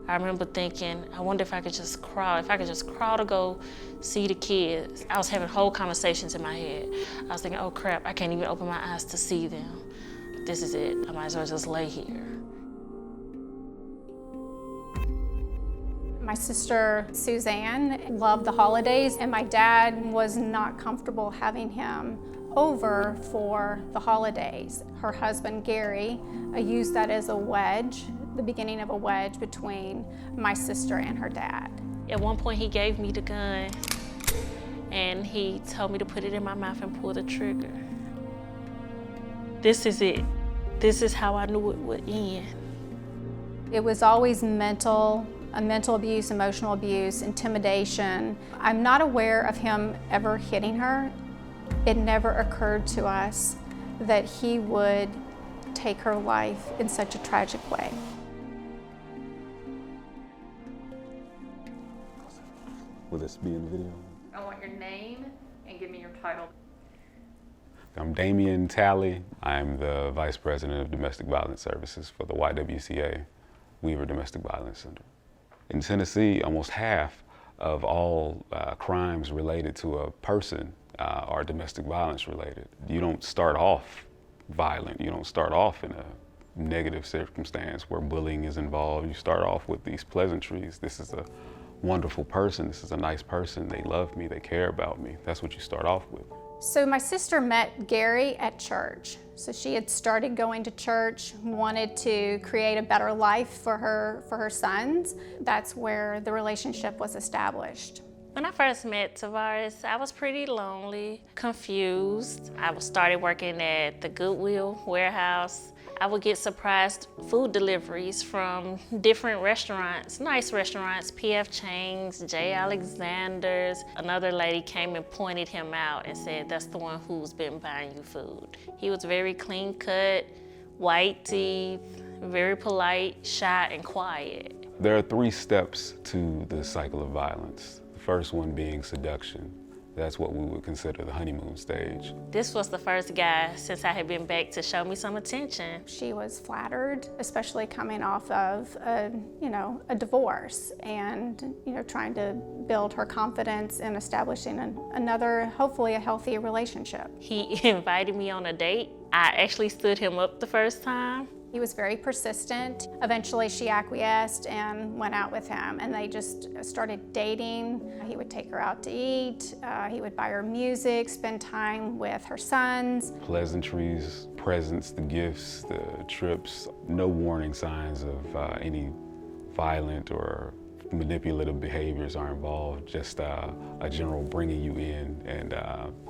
I remember thinking, I wonder if I could just crawl, to go see the kids. I was having whole conversations in my head. I was thinking, oh crap, I can't even open my eyes to see them. This is it, I might as well just lay here. My sister Suzanne loved the holidays, and my dad was not comfortable having him over for the holidays. Her husband Gary used that as a wedge, the beginning of a wedge between my sister and her dad. At one point he gave me the gun and he told me to put it in my mouth and pull the trigger. This is it. This is how I knew it would end. It was always mental abuse, emotional abuse, intimidation. I'm not aware of him ever hitting her. It never occurred to us that he would take her life in such a tragic way. Will this be in the video? I want your name and give me your title. I'm Damian Talley. I'm the Vice President of Domestic Violence Services for the YWCA Weaver Domestic Violence Center. In Tennessee, almost half of all crimes related to a person are domestic violence related. You don't start off violent. You don't start off in a negative circumstance where bullying is involved. You start off with these pleasantries. This is a wonderful person. This is a nice person. They love me. They care about me. That's what you start off with. So my sister met Gary at church. So she had started going to church, wanted to create a better life for her sons. That's where the relationship was established. When I first met Tavares, I was pretty lonely, confused. I started working at the Goodwill warehouse. I would get surprise food deliveries from different restaurants, nice restaurants, P.F. Chang's, J. Alexander's. Another lady came and pointed him out and said, that's the one who's been buying you food. He was very clean cut, white teeth, very polite, shy, and quiet. There are 3 steps to the cycle of violence. The first one being seduction. That's what we would consider the honeymoon stage. This was the first guy since I had been back to show me some attention. She was flattered, especially coming off of a divorce and trying to build her confidence in establishing another, hopefully a healthy relationship. He invited me on a date. I actually stood him up the first time. He was very persistent. Eventually she acquiesced and went out with him, and they just started dating. He would take her out to eat, he would buy her music, spend time with her sons. Pleasantries, presents, the gifts, the trips, no warning signs of any violent or manipulative behaviors are involved, just a general bringing you in and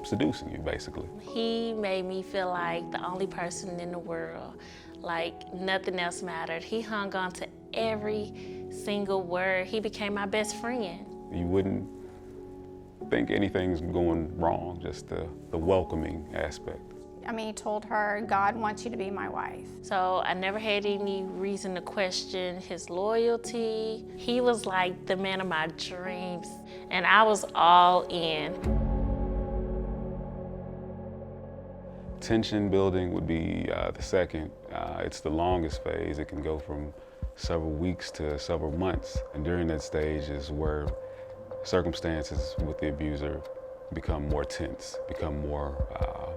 seducing you, basically. He made me feel like the only person in the world, like nothing else mattered. He hung on to every single word. He became my best friend. You wouldn't think anything's going wrong, just the welcoming aspect. I mean, he told her, God wants you to be my wife. So I never had any reason to question his loyalty. He was like the man of my dreams, and I was all in. Tension building would be the second. It's the longest phase. It can go from several weeks to several months. And during that stage is where circumstances with the abuser become more tense, become more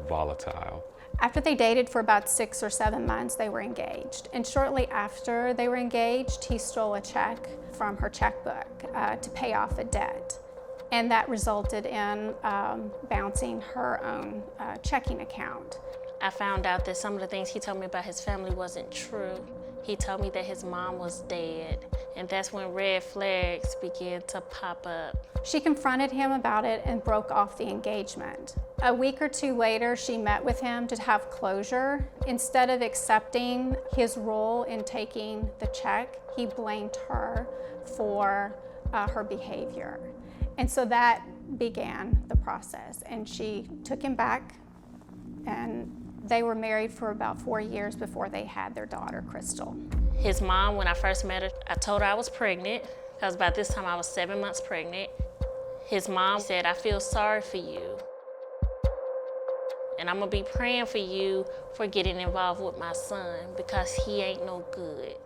volatile. After they dated for about 6 or 7 months, they were engaged. And shortly after they were engaged, he stole a check from her checkbook to pay off a debt. And that resulted in bouncing her own checking account. I found out that some of the things he told me about his family wasn't true. He told me that his mom was dead, and that's when red flags began to pop up. She confronted him about it and broke off the engagement. A week or 2 later, she met with him to have closure. Instead of accepting his role in taking the check, he blamed her for her behavior. And so that began the process, and she took him back, and they were married for about 4 years before they had their daughter, Crystal. His mom, when I first met her, I told her I was pregnant, because by this time I was 7 months pregnant. His mom said, I feel sorry for you, and I'm gonna be praying for you for getting involved with my son, because he ain't no good.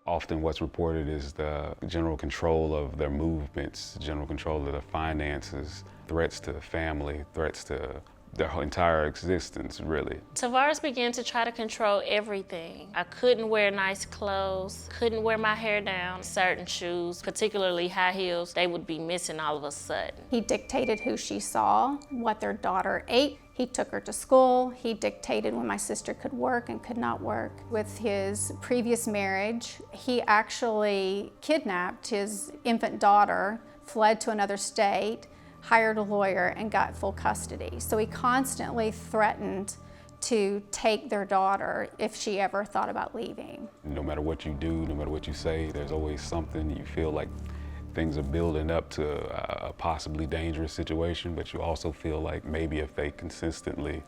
Often what's reported is the general control of their movements, general control of their finances, threats to the family, threats to their whole entire existence, really. Tavares began to try to control everything. I couldn't wear nice clothes, couldn't wear my hair down. Certain shoes, particularly high heels, they would be missing all of a sudden. He dictated who she saw, what their daughter ate. He took her to school. He dictated when my sister could work and could not work. With his previous marriage, he actually kidnapped his infant daughter, fled to another state, hired a lawyer, and got full custody. So he constantly threatened to take their daughter if she ever thought about leaving. No matter what you do, no matter what you say, there's always something. You feel like things are building up to a possibly dangerous situation, but you also feel like maybe if they consistently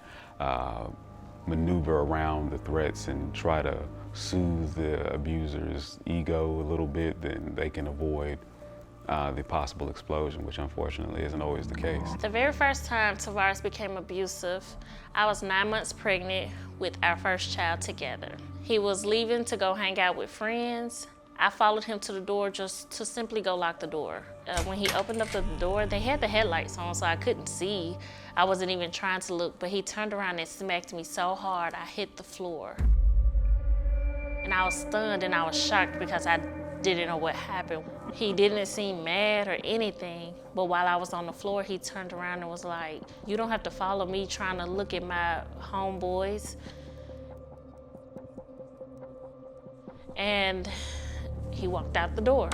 maneuver around the threats and try to soothe the abuser's ego a little bit, then they can avoid the possible explosion, which unfortunately isn't always the case. The very first time Tavares became abusive, I was 9 months pregnant with our first child together. He was leaving to go hang out with friends. I followed him to the door just to simply go lock the door. When he opened up the door, they had the headlights on, so I couldn't see. I wasn't even trying to look, but he turned around and smacked me so hard, I hit the floor. And I was stunned and I was shocked because I didn't know what happened. He didn't seem mad or anything, but while I was on the floor, he turned around and was like, "You don't have to follow me trying to look at my homeboys." And he walked out the door.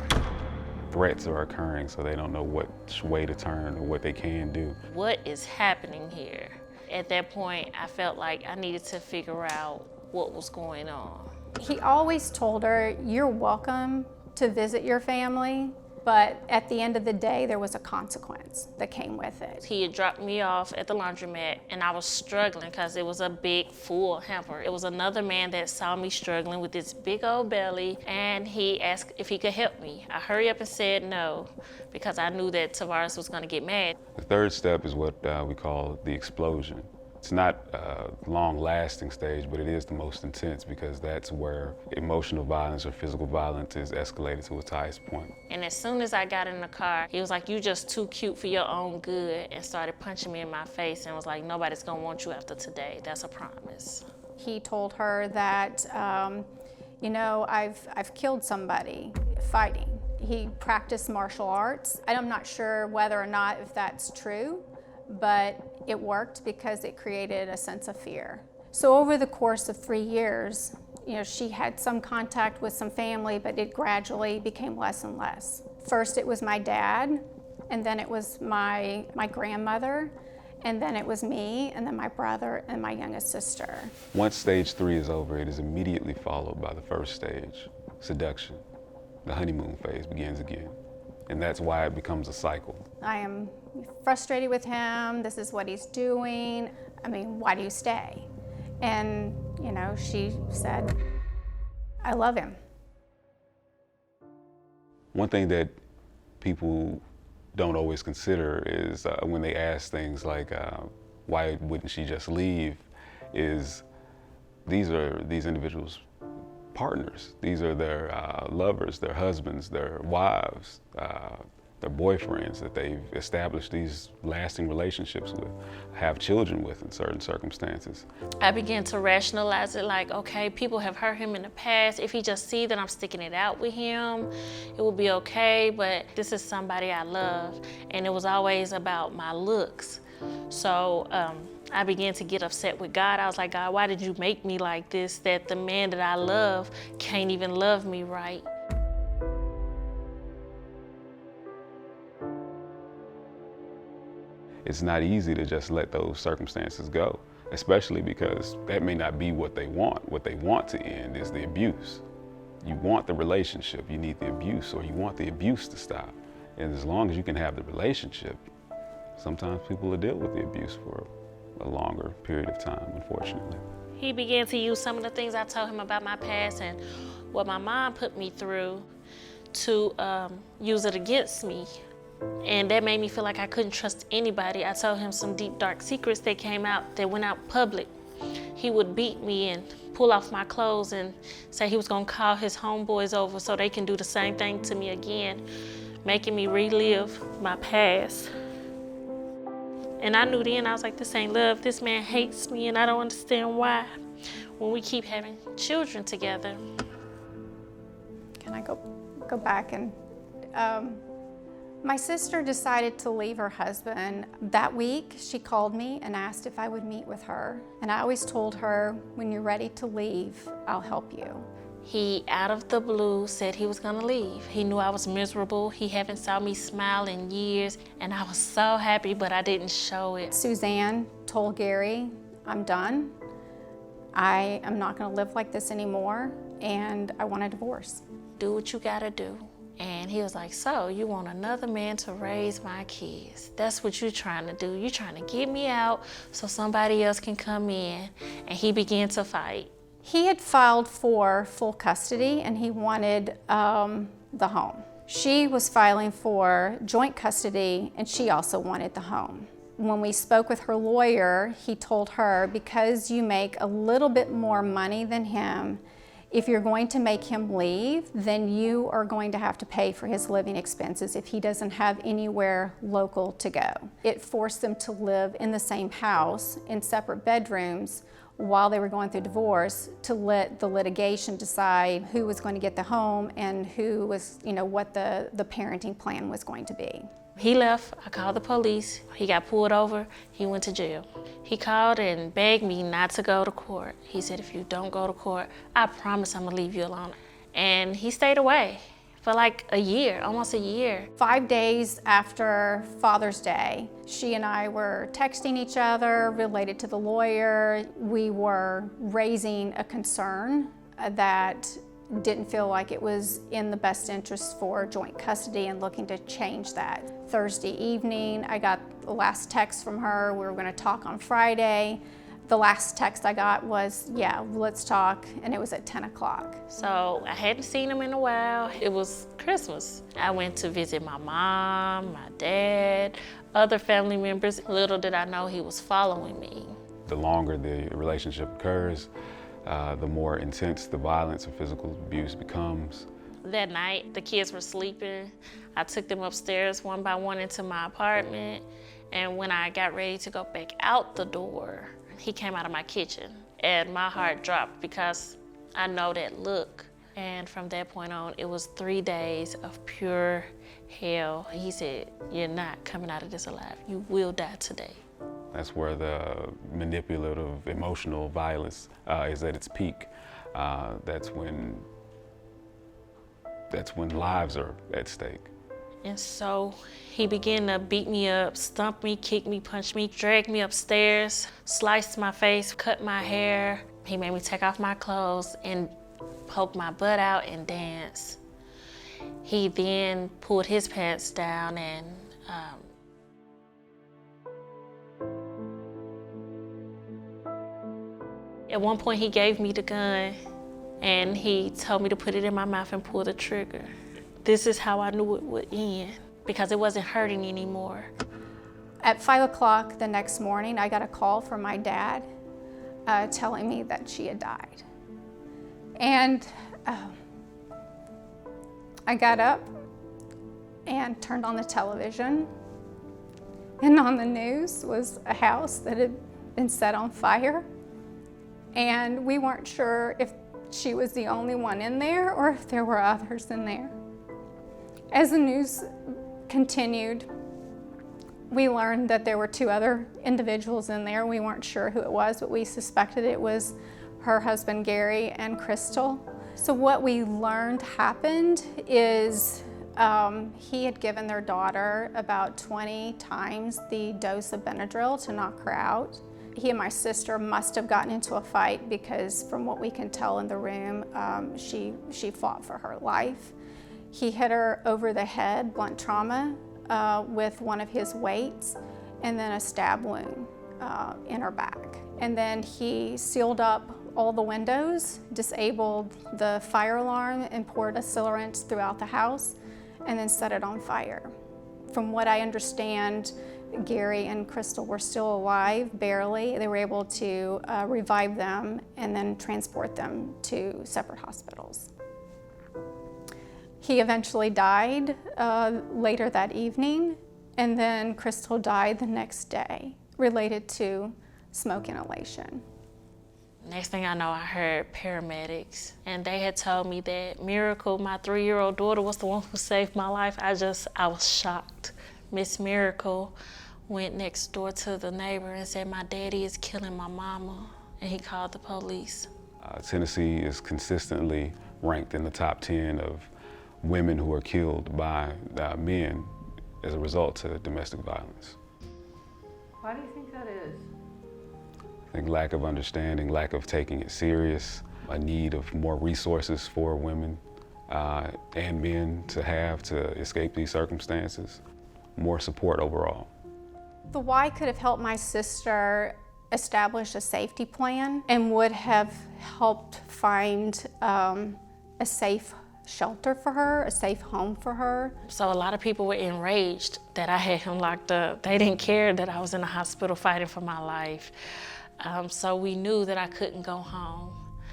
Threats are occurring, so they don't know which way to turn or what they can do. What is happening here? At that point, I felt like I needed to figure out what was going on. He always told her, "You're welcome to visit your family," but at the end of the day, there was a consequence that came with it. He had dropped me off at the laundromat and I was struggling because it was a big full hamper. It was another man that saw me struggling with this big old belly and he asked if he could help me. I hurried up and said no because I knew that Tavares was gonna get mad. The third step is what we call the explosion. It's not a long-lasting stage, but it is the most intense because that's where emotional violence or physical violence is escalated to its highest point. And as soon as I got in the car, he was like, "You just too cute for your own good," and started punching me in my face and was like, "Nobody's gonna want you after today. That's a promise." He told her that, I've killed somebody fighting. He practiced martial arts. I'm not sure whether or not if that's true, but it worked because it created a sense of fear. So over the course of 3 years, she had some contact with some family, but it gradually became less and less. First it was my dad, and then it was my grandmother, and then it was me, and then my brother and my youngest sister. Once stage 3 is over, it is immediately followed by the first stage, seduction. The honeymoon phase begins again, and that's why it becomes a cycle. I am frustrated with him. This is what he's doing. Why do you stay? And, she said, "I love him." One thing that people don't always consider is when they ask things like, why wouldn't she just leave, is these are these individuals' partners. These are their lovers, their husbands, their wives, their boyfriends that they've established these lasting relationships with, have children with in certain circumstances. I began to rationalize it like, okay, people have hurt him in the past. If he just see that I'm sticking it out with him, it will be okay, but this is somebody I love. And it was always about my looks. So I began to get upset with God. I was like, "God, why did you make me like this, that the man that I love can't even love me right?" It's not easy to just let those circumstances go, especially because that may not be what they want. What they want to end is the abuse. You want the relationship, you need the abuse, or you want the abuse to stop. And as long as you can have the relationship, sometimes people will deal with the abuse for a longer period of time, unfortunately. He began to use some of the things I told him about my past and what my mom put me through to use it against me. And that made me feel like I couldn't trust anybody. I told him some deep, dark secrets that came out, that went out public. He would beat me and pull off my clothes and say he was gonna call his homeboys over so they can do the same thing to me again, making me relive my past. And I knew then, I was like, this ain't love. This man hates me and I don't understand why when we keep having children together. Can I go back and, my sister decided to leave her husband. That week, she called me and asked if I would meet with her. And I always told her, when you're ready to leave, I'll help you. He, out of the blue, said he was gonna leave. He knew I was miserable. He haven't saw me smile in years, and I was so happy, but I didn't show it. Suzanne told Gary, I'm done. I am not gonna live like this anymore, and I want a divorce. Do what you gotta do. And he was like, so you want another man to raise my kids? That's what you're trying to do. You're trying to get me out so somebody else can come in. And he began to fight. He had filed for full custody and he wanted the home. She was filing for joint custody and she also wanted the home. When we spoke with her lawyer, he told her, because you make a little bit more money than him, if you're going to make him leave, then you are going to have to pay for his living expenses if he doesn't have anywhere local to go. It forced them to live in the same house in separate bedrooms while they were going through divorce, to let the litigation decide who was going to get the home and who was, what the parenting plan was going to be. He left, I called the police, he got pulled over, he went to jail. He called and begged me not to go to court. He said, if you don't go to court, I promise I'm gonna leave you alone. And he stayed away for like a year, almost a year. 5 days after Father's Day, she and I were texting each other related to the lawyer. We were raising a concern that didn't feel like it was in the best interest for joint custody and looking to change that. Thursday evening, I got the last text from her. We were gonna talk on Friday. The last text I got was, yeah, let's talk, and it was at 10 o'clock. So I hadn't seen him in a while. It was Christmas. I went to visit my mom, my dad, other family members. Little did I know he was following me. The longer the relationship occurs, the more intense the violence or physical abuse becomes. That night, the kids were sleeping. I took them upstairs one by one into my apartment, and when I got ready to go back out the door, he came out of my kitchen, and my heart dropped because I know that look. And from that point on, it was 3 days of pure hell. He said, you're not coming out of this alive. You will die today. That's where the manipulative, emotional violence is at its peak. That's when lives are at stake. And so he began to beat me up, stomp me, kick me, punch me, drag me upstairs, sliced my face, cut my hair. He made me take off my clothes and poke my butt out and dance. He then pulled his pants down and at one point he gave me the gun and he told me to put it in my mouth and pull the trigger. This is how I knew it would end, because it wasn't hurting anymore. At 5 o'clock the next morning, I got a call from my dad telling me that she had died. And I got up and turned on the television, and on the news was a house that had been set on fire, and we weren't sure if she was the only one in there or if there were others in there. As the news continued, we learned that there were 2 other individuals in there. We weren't sure who it was, but we suspected it was her husband, Gary, and Crystal. So what we learned happened is he had given their daughter about 20 times the dose of Benadryl to knock her out. He and my sister must have gotten into a fight because from what we can tell in the room, she fought for her life. He hit her over the head, blunt trauma, with one of his weights, and then a stab wound in her back. And then he sealed up all the windows, disabled the fire alarm, and poured accelerant throughout the house, and then set it on fire. From what I understand, Gary and Crystal were still alive, barely. They were able to revive them and then transport them to separate hospitals. He eventually died later that evening, and then Crystal died the next day, related to smoke inhalation. Next thing I know, I heard paramedics, and they had told me that Miracle, my 3-year-old daughter, was the one who saved my life. I was shocked. Miss Miracle went next door to the neighbor and said, "My daddy is killing my mama," and he called the police. Tennessee is consistently ranked in the top 10 of women who are killed by men as a result of domestic violence. Why do you think that is? I think lack of understanding, lack of taking it serious, a need of more resources for women and men to escape these circumstances, more support overall. The Y could have helped my sister establish a safety plan and would have helped find a safe shelter for her, a safe home for her. So a lot of people were enraged that I had him locked up. They didn't care that I was in the hospital fighting for my life. So we knew that I couldn't go home.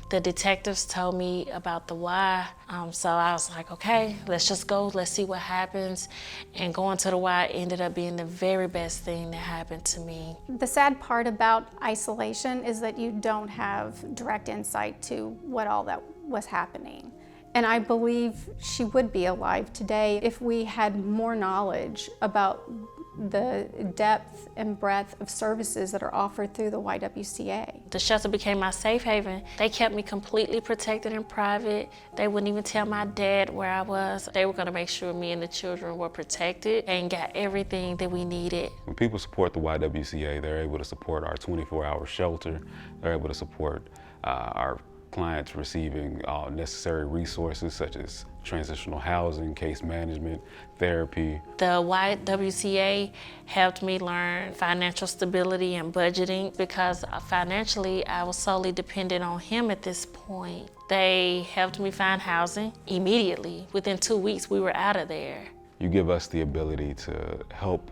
The detectives told me about the Y, so I was like, okay, let's just go, let's see what happens. And going to the Y ended up being the very best thing that happened to me. The sad part about isolation is that you don't have direct insight to what all that was happening. And I believe she would be alive today if we had more knowledge about the depth and breadth of services that are offered through the YWCA. The shelter became my safe haven. They kept me completely protected and private. They wouldn't even tell my dad where I was. They were gonna make sure me and the children were protected and got everything that we needed. When people support the YWCA, they're able to support our 24-hour shelter. They're able to support our clients receiving all necessary resources such as transitional housing, case management, therapy. The YWCA helped me learn financial stability and budgeting because financially I was solely dependent on him at this point. They helped me find housing immediately. Within 2 weeks we were out of there. You give us the ability to help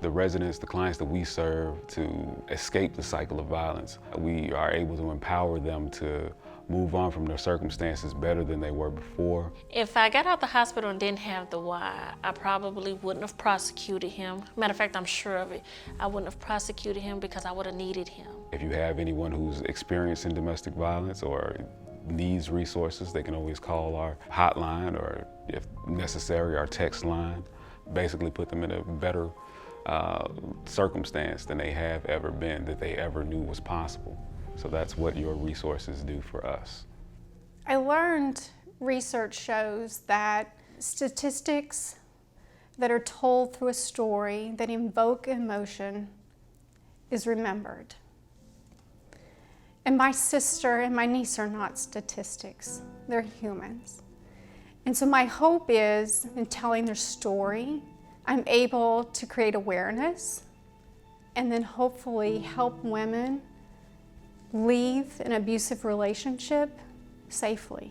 the residents, the clients that we serve, to escape the cycle of violence. We are able to empower them to move on from their circumstances better than they were before. If I got out the hospital and didn't have the Y, I probably wouldn't have prosecuted him. Matter of fact, I'm sure of it. I wouldn't have prosecuted him because I would have needed him. If you have anyone who's experiencing domestic violence or needs resources, they can always call our hotline or, if necessary, our text line. Basically put them in a better circumstance than they have ever been, that they ever knew was possible. So that's what your resources do for us. I learned research shows that statistics that are told through a story that invoke emotion is remembered. And my sister and my niece are not statistics, they're humans. And so my hope is, in telling their story, I'm able to create awareness and then hopefully help women leave an abusive relationship safely.